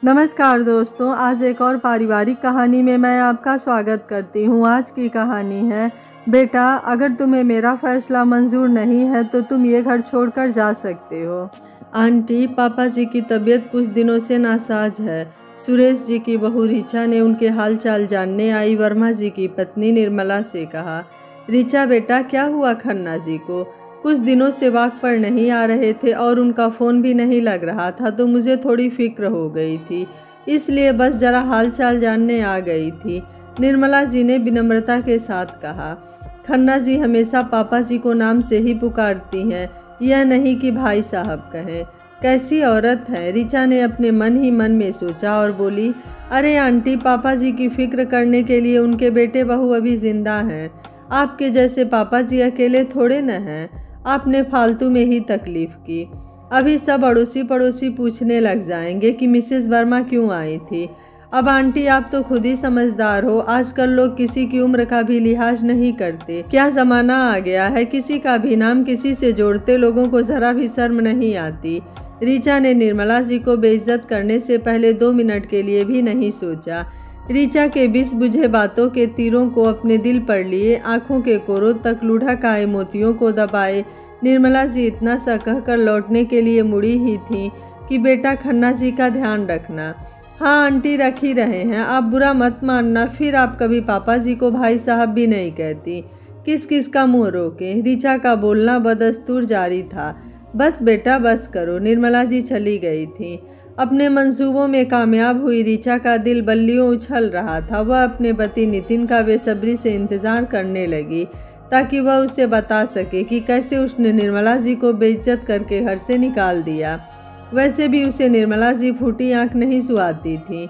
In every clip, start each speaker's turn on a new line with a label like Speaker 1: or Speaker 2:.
Speaker 1: नमस्कार दोस्तों, आज एक और पारिवारिक कहानी में मैं आपका स्वागत करती हूँ। आज की कहानी है बेटा, अगर तुम्हें मेरा फैसला मंजूर नहीं है तो तुम ये घर छोड़कर जा सकते हो। आंटी, पापा जी की तबीयत कुछ दिनों से नासाज है। सुरेश जी की बहू ऋचा ने उनके हालचाल जानने आई वर्मा जी की पत्नी निर्मला से कहा। ऋचा बेटा, क्या हुआ खन्ना जी को? कुछ दिनों से वाक पर नहीं आ रहे थे और उनका फ़ोन भी नहीं लग रहा था, तो मुझे थोड़ी फिक्र हो गई थी, इसलिए बस ज़रा हाल चाल जानने आ गई थी, निर्मला जी ने विनम्रता के साथ कहा। खन्ना जी हमेशा पापा जी को नाम से ही पुकारती हैं, यह नहीं कि भाई साहब कहें। कैसी औरत है, ऋचा ने अपने मन ही मन में सोचा और बोली, अरे आंटी, पापा जी की फिक्र करने के लिए उनके बेटे बहू अभी जिंदा हैं। आपके जैसे पापा जी अकेले थोड़े न हैं। आपने फालतू में ही तकलीफ की। अभी सब अड़ोसी पड़ोसी पूछने लग जाएंगे कि मिसेस वर्मा क्यों आई थी। अब आंटी, आप तो खुद ही समझदार हो, आजकल लोग किसी की उम्र का भी लिहाज नहीं करते। क्या ज़माना आ गया है, किसी का भी नाम किसी से जोड़ते लोगों को ज़रा भी शर्म नहीं आती। ऋचा ने निर्मला जी को बेइज्जत करने से पहले 2 मिनट के लिए भी नहीं सोचा। ऋचा के बिस बुझे बातों के तीरों को अपने दिल पर लिए आंखों के कोरों तक लुढ़क आए मोतियों को दबाए निर्मला जी इतना सा कहकर लौटने के लिए मुड़ी ही थी कि बेटा, खन्ना जी का ध्यान रखना। हाँ आंटी, रख ही रहे हैं, आप बुरा मत मानना, फिर आप कभी पापा जी को भाई साहब भी नहीं कहती। किस किस का मुँह रोके। ऋचा का बोलना बदस्तूर जारी था। बस बेटा बस करो। निर्मला जी चली गई थी। अपने मंसूबों में कामयाब हुई ऋचा का दिल बल्लियों उछल रहा था। वह अपने पति नितिन का बेसब्री से इंतज़ार करने लगी ताकि वह उसे बता सके कि कैसे उसने निर्मला जी को बेइज्जत करके घर से निकाल दिया। वैसे भी उसे निर्मला जी फूटी आंख नहीं सुहाती थी।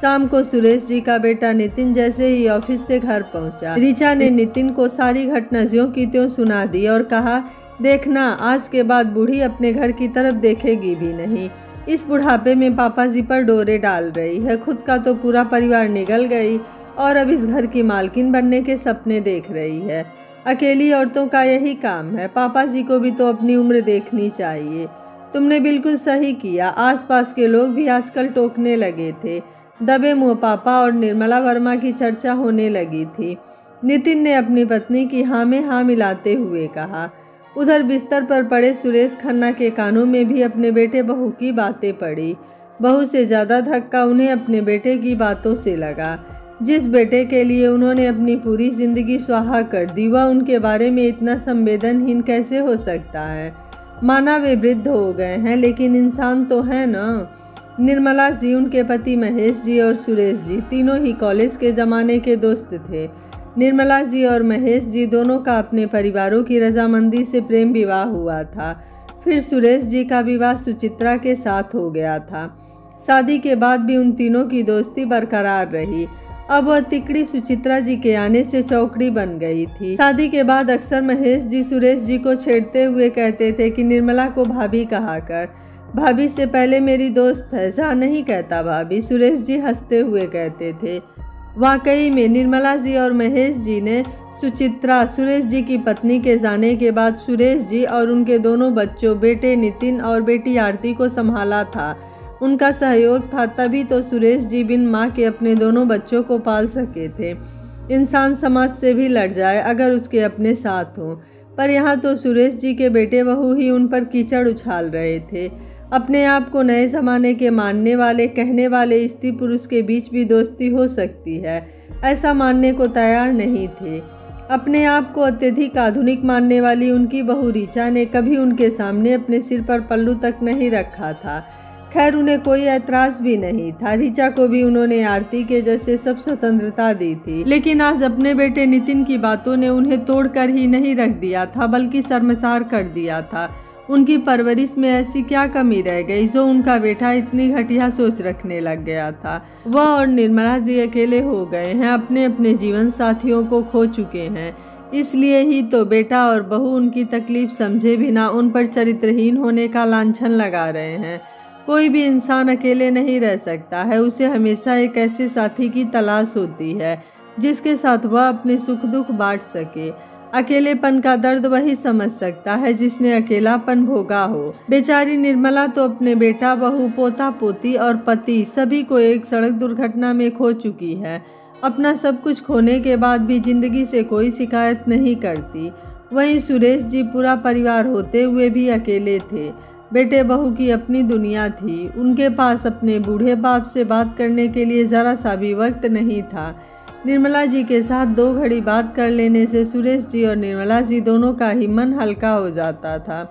Speaker 1: शाम को सुरेश जी का बेटा नितिन जैसे ही ऑफिस से घर पहुंचा, ऋचा ने नितिन को सारी घटना ज्यों की त्यों सुना दी और कहा, देखना, आज के बाद बूढ़ी अपने घर की तरफ देखेगी भी नहीं। इस बुढ़ापे में पापा जी पर डोरे डाल रही है। खुद का तो पूरा परिवार निगल गई और अब इस घर की मालकिन बनने के सपने देख रही है। अकेली औरतों का यही काम है। पापा जी को भी तो अपनी उम्र देखनी चाहिए। तुमने बिल्कुल सही किया। आसपास के लोग भी आजकल टोकने लगे थे। दबे मुँह पापा और निर्मला वर्मा की चर्चा होने लगी थी। नितिन ने अपनी पत्नी की हाँ में हाँ मिलाते हुए कहा। उधर बिस्तर पर पड़े सुरेश खन्ना के कानों में भी अपने बेटे बहू की बातें पड़ी। बहू से ज़्यादा धक्का उन्हें अपने बेटे की बातों से लगा। जिस बेटे के लिए उन्होंने अपनी पूरी जिंदगी स्वाहा कर दी, वह उनके बारे में इतना संवेदनहीन कैसे हो सकता है। माना वे वृद्ध हो गए हैं, लेकिन इंसान तो है ना। निर्मला जी, उनके पति महेश जी और सुरेश जी तीनों ही कॉलेज के ज़माने के दोस्त थे। निर्मला जी और महेश जी दोनों का अपने परिवारों की रजामंदी से प्रेम विवाह हुआ था। फिर सुरेश जी का विवाह सुचित्रा के साथ हो गया था। शादी के बाद भी उन तीनों की दोस्ती बरकरार रही। अब वह तिकड़ी सुचित्रा जी के आने से चौकड़ी बन गई थी। शादी के बाद अक्सर महेश जी सुरेश जी को छेड़ते हुए कहते थे कि निर्मला को भाभी कहा कर। भाभी से पहले मेरी दोस्त है, जा नहीं कहता भाभी, सुरेश जी हंसते हुए कहते थे। वाकई में निर्मला जी और महेश जी ने सुचित्रा, सुरेश जी की पत्नी के जाने के बाद सुरेश जी और उनके दोनों बच्चों, बेटे नितिन और बेटी आरती को संभाला था। उनका सहयोग था, तभी तो सुरेश जी बिन माँ के अपने दोनों बच्चों को पाल सके थे। इंसान समाज से भी लड़ जाए अगर उसके अपने साथ हों, पर यहाँ तो सुरेश जी के बेटे बहू ही उन पर कीचड़ उछाल रहे थे। अपने आप को नए ज़माने के मानने वाले, कहने वाले स्त्री पुरुष के बीच भी दोस्ती हो सकती है, ऐसा मानने को तैयार नहीं थे। अपने आप को अत्यधिक आधुनिक मानने वाली उनकी बहू ऋचा ने कभी उनके सामने अपने सिर पर पल्लू तक नहीं रखा था। खैर, उन्हें कोई ऐतराज़ भी नहीं था। ऋचा को भी उन्होंने आरती के जैसे सब स्वतंत्रता दी थी, लेकिन आज अपने बेटे नितिन की बातों ने उन्हें तोड़कर ही नहीं रख दिया था, बल्कि शर्मसार कर दिया था। उनकी परवरिश में ऐसी क्या कमी रह गई जो उनका बेटा इतनी घटिया सोच रखने लग गया था। वह और निर्मला जी अकेले हो गए हैं, अपने अपने जीवन साथियों को खो चुके हैं। इसलिए ही तो बेटा और बहू उनकी तकलीफ समझे बिना उन पर चरित्रहीन होने का लांछन लगा रहे हैं। कोई भी इंसान अकेले नहीं रह सकता है, उसे हमेशा एक ऐसे साथी की तलाश होती है जिसके साथ वह अपने सुख दुख बांट सके। अकेलेपन का दर्द वही समझ सकता है जिसने अकेलापन भोगा हो। बेचारी निर्मला तो अपने बेटा, बहू, पोता पोती और पति सभी को एक सड़क दुर्घटना में खो चुकी है। अपना सब कुछ खोने के बाद भी जिंदगी से कोई शिकायत नहीं करती। वहीं सुरेश जी पूरा परिवार होते हुए भी अकेले थे। बेटे बहू की अपनी दुनिया थी। उनके पास अपने बूढ़े बाप से बात करने के लिए ज़रा सा भी वक्त नहीं था। निर्मला जी के साथ 2 घड़ी बात कर लेने से सुरेश जी और निर्मला जी दोनों का ही मन हल्का हो जाता था।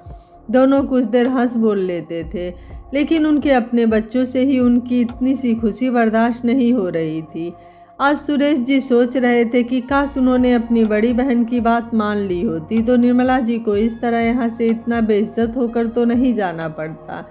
Speaker 1: दोनों कुछ देर हंस बोल लेते थे, लेकिन उनके अपने बच्चों से ही उनकी इतनी सी खुशी बर्दाश्त नहीं हो रही थी। आज सुरेश जी सोच रहे थे कि काश उन्होंने अपनी बड़ी बहन की बात मान ली होती तो निर्मला जी को इस तरह यहाँ से इतना बेइज्जत होकर तो नहीं जाना पड़ता।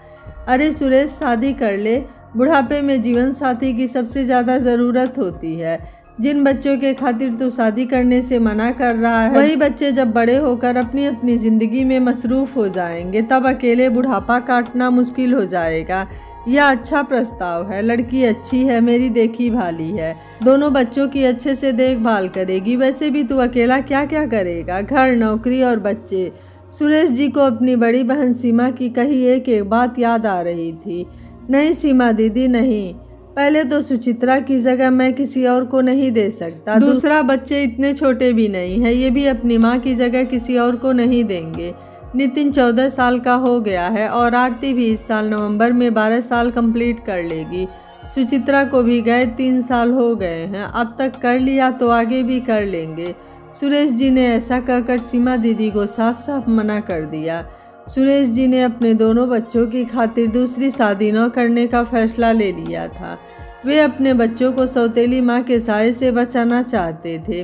Speaker 1: अरे सुरेश, शादी कर ले। बुढ़ापे में जीवन साथी की सबसे ज़्यादा ज़रूरत होती है। जिन बच्चों के खातिर तू शादी करने से मना कर रहा है, वही बच्चे जब बड़े होकर अपनी अपनी ज़िंदगी में मसरूफ़ हो जाएंगे, तब अकेले बुढ़ापा काटना मुश्किल हो जाएगा। यह अच्छा प्रस्ताव है। लड़की अच्छी है, मेरी देखी भाली है, दोनों बच्चों की अच्छे से देखभाल करेगी। वैसे भी तू अकेला क्या क्या करेगा, घर, नौकरी और बच्चे। सुरेश जी को अपनी बड़ी बहन सीमा की कही एक एक बात याद आ रही थी। नहीं सीमा दीदी, नहीं। पहले तो सुचित्रा की जगह मैं किसी और को नहीं दे सकता। दूसरा, बच्चे इतने छोटे भी नहीं है, ये भी अपनी माँ की जगह किसी और को नहीं देंगे। नितिन 14 साल का हो गया है और आरती भी इस साल नवंबर में 12 साल कंप्लीट कर लेगी। सुचित्रा को भी गए 3 साल हो गए हैं। अब तक कर लिया तो आगे भी कर लेंगे। सुरेश जी ने ऐसा कहकर सीमा दीदी को साफ साफ मना कर दिया। सुरेश जी ने अपने दोनों बच्चों की खातिर दूसरी शादी न करने का फैसला ले लिया था। वे अपने बच्चों को सौतेली माँ के साए से बचाना चाहते थे।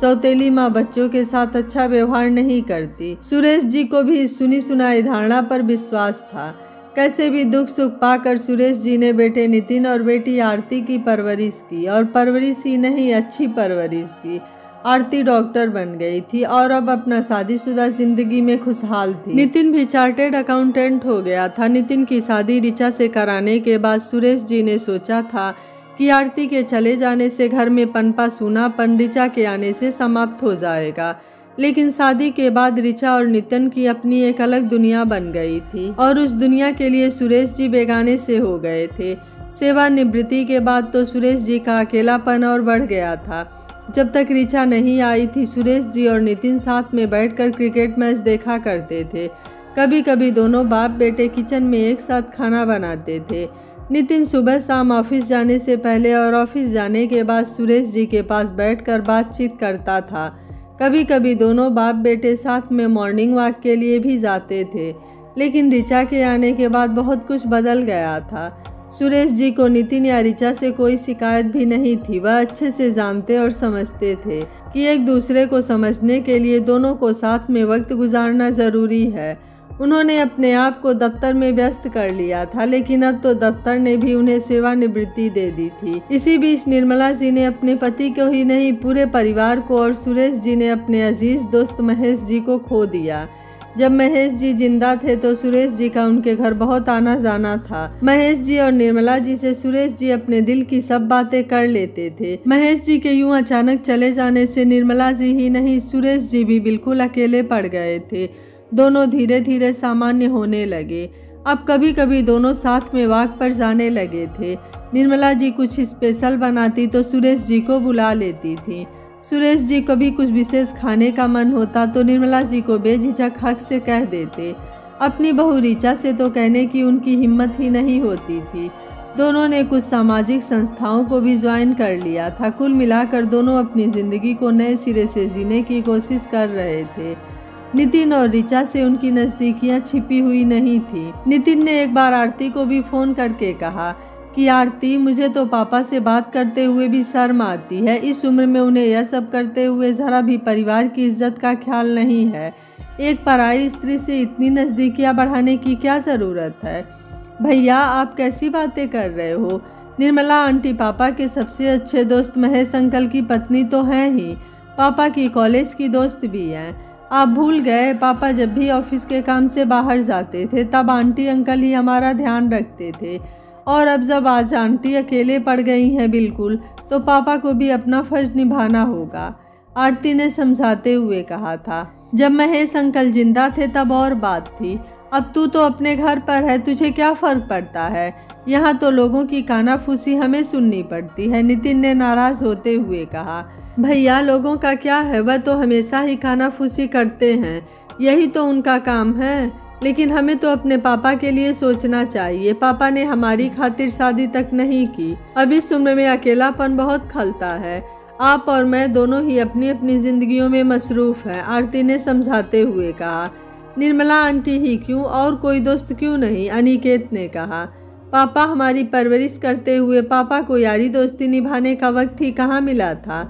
Speaker 1: सौतेली माँ बच्चों के साथ अच्छा व्यवहार नहीं करती। सुरेश जी को भी इस सुनी सुनाई धारणा पर विश्वास था। कैसे भी दुख सुख पाकर सुरेश जी ने बेटे नितिन और बेटी आरती की परवरिश की, और परवरिश ही नहीं, अच्छी परवरिश की। आरती डॉक्टर बन गई थी और अब अपना शादीशुदा जिंदगी में खुशहाल थी। नितिन भी चार्टेड अकाउंटेंट हो गया था। नितिन की शादी ऋचा से कराने के बाद सुरेश जी ने सोचा था कि आरती के चले जाने से घर में पनपा सूनापन ऋचा के आने से समाप्त हो जाएगा। लेकिन शादी के बाद ऋचा और नितिन की अपनी एक अलग दुनिया बन गई थी और उस दुनिया के लिए सुरेश जी बेगाने से हो गए थे। सेवानिवृत्ति के बाद तो सुरेश जी का अकेलापन और बढ़ गया था। जब तक ऋचा नहीं आई थी, सुरेश जी और नितिन साथ में बैठकर क्रिकेट मैच देखा करते थे। कभी कभी दोनों बाप बेटे किचन में एक साथ खाना बनाते थे। नितिन सुबह शाम ऑफिस जाने से पहले और ऑफिस जाने के बाद सुरेश जी के पास बैठकर बातचीत करता था। कभी कभी दोनों बाप बेटे साथ में मॉर्निंग वॉक के लिए भी जाते थे। लेकिन ऋचा के आने के बाद बहुत कुछ बदल गया था। सुरेश जी को नितिन या ऋचा से कोई शिकायत भी नहीं थी। वह अच्छे से जानते और समझते थे कि एक दूसरे को समझने के लिए दोनों को साथ में वक्त गुजारना ज़रूरी है। उन्होंने अपने आप को दफ्तर में व्यस्त कर लिया था, लेकिन अब तो दफ्तर ने भी उन्हें सेवानिवृत्ति दे दी थी। इसी बीच निर्मला जी ने अपने पति को ही नहीं, पूरे परिवार को, और सुरेश जी ने अपने अजीज दोस्त महेश जी को खो दिया। जब महेश जी जिंदा थे तो सुरेश जी का उनके घर बहुत आना जाना था। महेश जी और निर्मला जी से सुरेश जी अपने दिल की सब बातें कर लेते थे। महेश जी के यूं अचानक चले जाने से निर्मला जी ही नहीं, सुरेश जी भी बिल्कुल अकेले पड़ गए थे। दोनों धीरे धीरे सामान्य होने लगे। अब कभी कभी दोनों साथ में वॉक पर जाने लगे थे। निर्मला जी कुछ स्पेशल बनाती तो सुरेश जी को बुला लेती थी। सुरेश जी कभी कुछ विशेष खाने का मन होता तो निर्मला जी को बेझिझक हक से कह देते। अपनी बहू ऋचा से तो कहने की उनकी हिम्मत ही नहीं होती थी। दोनों ने कुछ सामाजिक संस्थाओं को भी ज्वाइन कर लिया था। कुल मिलाकर दोनों अपनी ज़िंदगी को नए सिरे से जीने की कोशिश कर रहे थे। नितिन और ऋचा से उनकी नज़दीकियां छिपी हुई नहीं थी। नितिन ने एक बार आरती को भी फ़ोन करके कहा कि आरती, मुझे तो पापा से बात करते हुए भी शर्म आती है। इस उम्र में उन्हें यह सब करते हुए ज़रा भी परिवार की इज्जत का ख्याल नहीं है। एक पराई स्त्री से इतनी नज़दीकियां बढ़ाने की क्या ज़रूरत है? भैया, आप कैसी बातें कर रहे हो? निर्मला आंटी पापा के सबसे अच्छे दोस्त महेश अंकल की पत्नी तो हैं ही, पापा की कॉलेज की दोस्त भी हैं। आप भूल गए, पापा जब भी ऑफिस के काम से बाहर जाते थे तब आंटी अंकल ही हमारा ध्यान रखते थे, और अब जब आज आंटी अकेले पड़ गई हैं बिल्कुल, तो पापा को भी अपना फर्ज निभाना होगा। आरती ने समझाते हुए कहा था। जब महेश अंकल जिंदा थे तब और बात थी, अब तू तो अपने घर पर है, तुझे क्या फर्क पड़ता है, यहाँ तो लोगों की कानाफूसी हमें सुननी पड़ती है। नितिन ने नाराज होते हुए कहा। भैया लोगों का क्या है, वह तो हमेशा ही कानाफूसी करते हैं, यही तो उनका काम है। लेकिन हमें तो अपने पापा के लिए सोचना चाहिए। पापा ने हमारी खातिर शादी तक नहीं की। अब इस उम्र में अकेलापन बहुत खलता है। आप और मैं दोनों ही अपनी अपनी जिंदगियों में मसरूफ हैं, आरती ने समझाते हुए कहा। निर्मला आंटी ही क्यों, और कोई दोस्त क्यों नहीं, अनिकेत ने कहा। पापा हमारी परवरिश करते हुए पापा को यारी दोस्ती निभाने का वक्त ही कहाँ मिला था।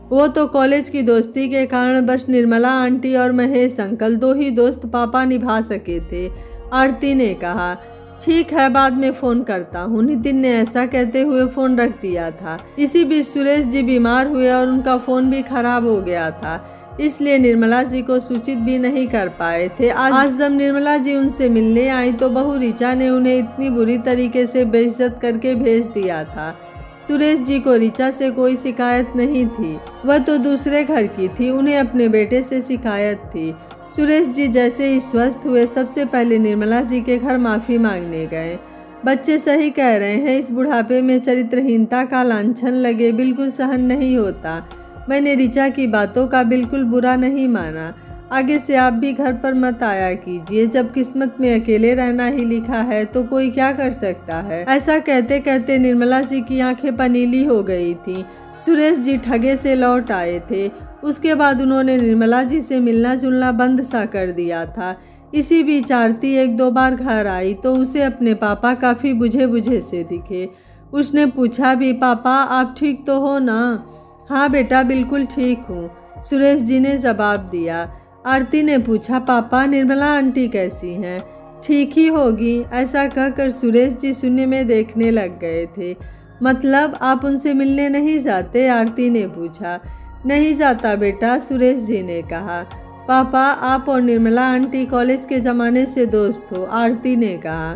Speaker 1: वो तो कॉलेज की दोस्ती के कारण बस निर्मला आंटी और महेश अंकल दो ही दोस्त पापा निभा सके थे, आरती ने कहा। ठीक है, बाद में फ़ोन करता हूँ। नितिन ने ऐसा कहते हुए फ़ोन रख दिया था। इसी बीच सुरेश जी बीमार हुए और उनका फ़ोन भी खराब हो गया था, इसलिए निर्मला जी को सूचित भी नहीं कर पाए थे। आज जब निर्मला जी उनसे मिलने आई तो बहू ऋचा ने उन्हें इतनी बुरी तरीके से बेइज्जत करके भेज दिया था। सुरेश जी को ऋचा से कोई शिकायत नहीं थी, वह तो दूसरे घर की थी, उन्हें अपने बेटे से शिकायत थी। सुरेश जी जैसे ही स्वस्थ हुए सबसे पहले निर्मला जी के घर माफ़ी मांगने गए। बच्चे सही कह रहे हैं, इस बुढ़ापे में चरित्रहीनता का लांछन लगे बिल्कुल सहन नहीं होता। मैंने ऋचा की बातों का बिल्कुल बुरा नहीं माना। आगे से आप भी घर पर मत आया कीजिए, जब किस्मत में अकेले रहना ही लिखा है तो कोई क्या कर सकता है। ऐसा कहते कहते निर्मला जी की आंखें पनीली हो गई थी। सुरेश जी ठगे से लौट आए थे, उसके बाद उन्होंने निर्मला जी से मिलना जुलना बंद सा कर दिया था। इसी बीच आरती एक दो बार घर आई तो उसे अपने पापा काफ़ी बुझे बुझे से दिखे। उसने पूछा भी, पापा आप ठीक तो हो ना? हाँ बेटा बिल्कुल ठीक हूँ, सुरेश जी ने जवाब दिया। आरती ने पूछा, पापा निर्मला आंटी कैसी हैं? ठीक ही होगी, ऐसा कहकर सुरेश जी शून्य में देखने लग गए थे। मतलब आप उनसे मिलने नहीं जाते? आरती ने पूछा। नहीं जाता बेटा, सुरेश जी ने कहा। पापा आप और निर्मला आंटी कॉलेज के ज़माने से दोस्त हो, आरती ने कहा।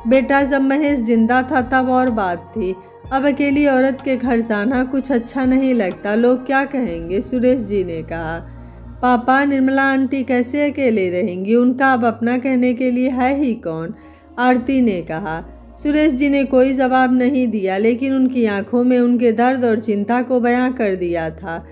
Speaker 1: बेटा जब महेश जिंदा था तब और बात थी, अब अकेली औरत के घर जाना कुछ अच्छा नहीं लगता, लोग क्या कहेंगे, सुरेश जी ने कहा। पापा निर्मला आंटी कैसे अकेले रहेंगी, उनका अब अपना कहने के लिए है ही कौन, आरती ने कहा। सुरेश जी ने कोई जवाब नहीं दिया, लेकिन उनकी आंखों में उनके दर्द और चिंता को बयां कर दिया था।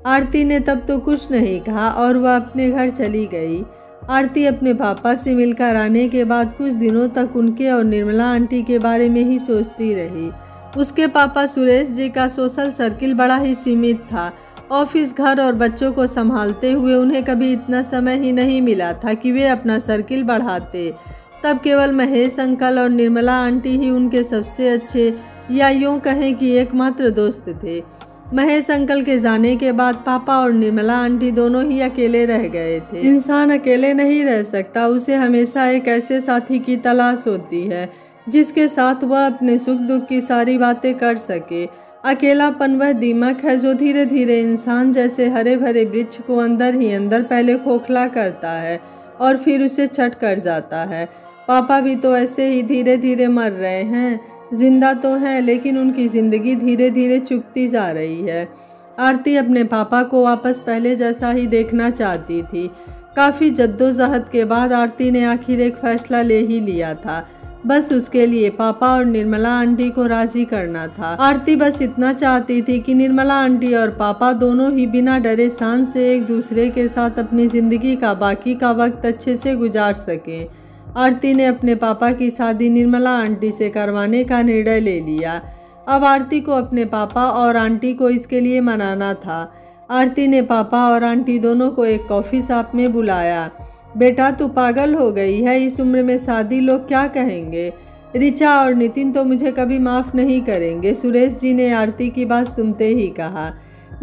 Speaker 1: आरती ने तब तो कुछ नहीं कहा और वह अपने घर चली गई। आरती अपने पापा से मिलकर आने के बाद कुछ दिनों तक उनके और निर्मला आंटी के बारे में ही सोचती रही। उसके पापा सुरेश जी का सोशल सर्किल बड़ा ही सीमित था। ऑफिस, घर और बच्चों को संभालते हुए उन्हें कभी इतना समय ही नहीं मिला था कि वे अपना सर्किल बढ़ाते। तब केवल महेश अंकल और निर्मला आंटी ही उनके सबसे अच्छे, या यूँ कहें कि एकमात्र दोस्त थे। महेश अंकल के जाने के बाद पापा और निर्मला आंटी दोनों ही अकेले रह गए थे। इंसान अकेले नहीं रह सकता, उसे हमेशा एक ऐसे साथी की तलाश होती है जिसके साथ वह अपने सुख दुख की सारी बातें कर सके। अकेलापन वह दीमक है जो धीरे धीरे इंसान जैसे हरे भरे वृक्ष को अंदर ही अंदर पहले खोखला करता है और फिर उसे छट कर जाता है। पापा भी तो ऐसे ही धीरे धीरे मर रहे हैं, जिंदा तो हैं लेकिन उनकी ज़िंदगी धीरे धीरे चुकती जा रही है। आरती अपने पापा को वापस पहले जैसा ही देखना चाहती थी। काफ़ी जद्दोजहद के बाद आरती ने आखिर एक फैसला ले ही लिया था। बस उसके लिए पापा और निर्मला आंटी को राजी करना था। आरती बस इतना चाहती थी कि निर्मला आंटी और पापा दोनों ही बिना डरे शान से एक दूसरे के साथ अपनी ज़िंदगी का बाकी का वक्त अच्छे से गुजार सकें। आरती ने अपने पापा की शादी निर्मला आंटी से करवाने का निर्णय ले लिया। अब आरती को अपने पापा और आंटी को इसके लिए मनाना था। आरती ने पापा और आंटी दोनों को एक कॉफ़ी शॉप में बुलाया। बेटा तू पागल हो गई है, इस उम्र में शादी, लोग क्या कहेंगे? ऋचा और नितिन तो मुझे कभी माफ़ नहीं करेंगे, सुरेश जी ने आरती की बात सुनते ही कहा।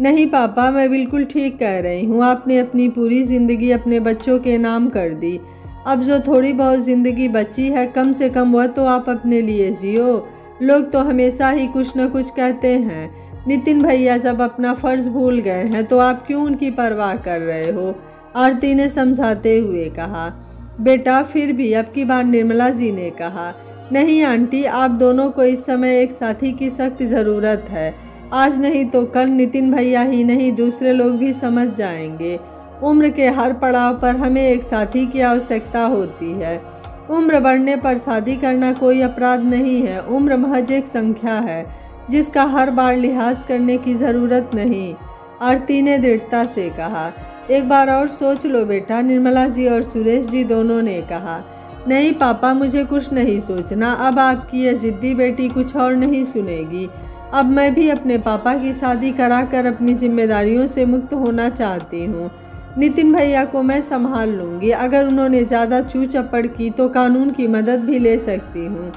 Speaker 1: नहीं पापा, मैं बिल्कुल ठीक कह रही हूँ, आपने अपनी पूरी ज़िंदगी अपने बच्चों के नाम कर दी। अब जो थोड़ी बहुत ज़िंदगी बची है कम से कम वह तो आप अपने लिए जियो। लोग तो हमेशा ही कुछ न कुछ कहते हैं। नितिन भैया जब अपना फ़र्ज़ भूल गए हैं तो आप क्यों उनकी परवाह कर रहे हो, आरती ने समझाते हुए कहा। बेटा फिर भी, अब की बार निर्मला जी ने कहा। नहीं आंटी, आप दोनों को इस समय एक साथी की सख्त ज़रूरत है। आज नहीं तो कल नितिन भैया ही नहीं दूसरे लोग भी समझ जाएंगे। उम्र के हर पड़ाव पर हमें एक साथी की आवश्यकता होती है। उम्र बढ़ने पर शादी करना कोई अपराध नहीं है। उम्र महज एक संख्या है जिसका हर बार लिहाज करने की ज़रूरत नहीं। आरती ने दृढ़ता से कहा। एक बार और सोच लो बेटा, निर्मला जी और सुरेश जी दोनों ने कहा। नहीं पापा, मुझे कुछ नहीं सोचना। अब आपकी यह जिद्दी बेटी कुछ और नहीं सुनेगी। अब मैं भी अपने पापा की शादी कराकर अपनी जिम्मेदारियों से मुक्त होना चाहती हूँ। नितिन भैया को मैं संभाल लूँगी। अगर उन्होंने ज़्यादा चू चप्पड़ की तो कानून की मदद भी ले सकती हूँ।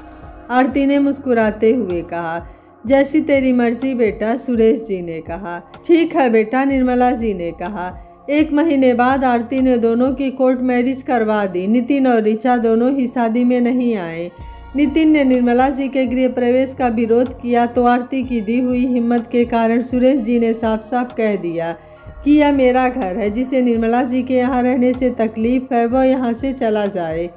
Speaker 1: आरती ने मुस्कुराते हुए कहा। जैसी तेरी मर्जी बेटा, सुरेश जी ने कहा। ठीक है बेटा, निर्मला जी ने कहा। 1 महीने बाद आरती ने दोनों की कोर्ट मैरिज करवा दी। नितिन और ऋचा दोनों ही शादी में नहीं आए। नितिन ने निर्मला जी के गृह प्रवेश का विरोध किया तो आरती की दी हुई हिम्मत के कारण सुरेश जी ने साफ साफ कह दिया कि यह मेरा घर है। जिसे निर्मला जी के यहाँ रहने से तकलीफ है वह यहाँ से चला जाए।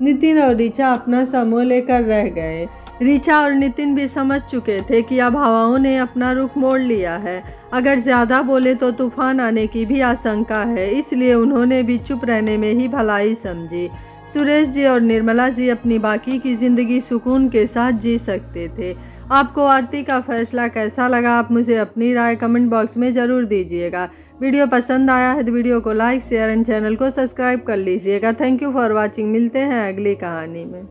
Speaker 1: नितिन और ऋचा अपना समूह लेकर रह गए। ऋचा और नितिन भी समझ चुके थे कि अब हवाओं ने अपना रुख मोड़ लिया है। अगर ज़्यादा बोले तो तूफान आने की भी आशंका है, इसलिए उन्होंने भी चुप रहने में ही भलाई समझी। सुरेश जी और निर्मला जी अपनी बाकी की ज़िंदगी सुकून के साथ जी सकते थे। आपको आरती का फैसला कैसा लगा, आप मुझे अपनी राय कमेंट बॉक्स में ज़रूर दीजिएगा। वीडियो पसंद आया है तो वीडियो को लाइक, शेयर एंड चैनल को सब्सक्राइब कर लीजिएगा। Thank you for watching. मिलते हैं अगली कहानी में।